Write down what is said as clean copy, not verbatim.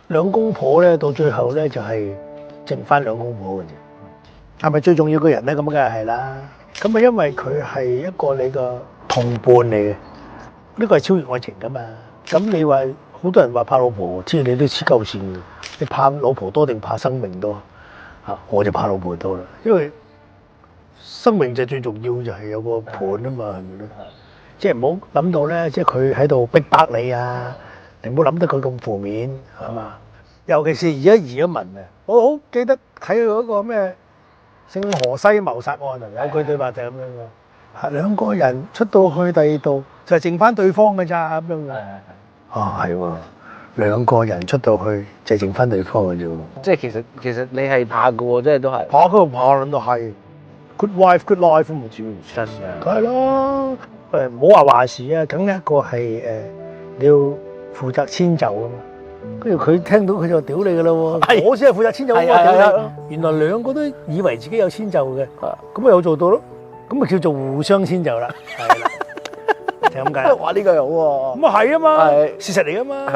兩公婆咧，到最後咧就係剩翻兩公婆嘅啫。係咪最重要嘅人咧？咁梗係啦。咁啊，因為佢係一個你個同伴嚟嘅，呢個係超越愛情噶嘛。咁你話好多人話怕老婆，即係你都黐鳩線嘅。你怕老婆多定怕生命多？啊，我就怕老婆多啦，因為生命就最重要就係有個伴啊嘛，係咪咧？即係唔好諗到咧，即係佢喺度逼迫你啊！你唔好諗得佢咁負面，係嘛？尤其是而家移咗民啊，我好記得睇佢嗰個咩聖荷西謀殺案啊，有句對白就係咁樣嘅，係兩個人出到去第二度就係剩翻對方嘅咋咁樣嘅。啊，係喎，兩個人出到去就係剩翻對方嘅啫喎。即係其實你係怕嘅喎，即係都係怕嗰個怕諗到係 good wife good life 咁唔知真嘅。梗係咯，唔好話事啊，梗一個係你要負責遷就啊嘛。跟住佢聽到佢就屌你噶啦喎，我先係負責遷就啊嘛，屌你！原來兩個都以為自己有遷就嘅，咁咪有做到咯，咁咪叫做互相遷就啦，係啦，就咁解。哇！呢個又好喎，咁啊係啊嘛，事實嚟啊嘛。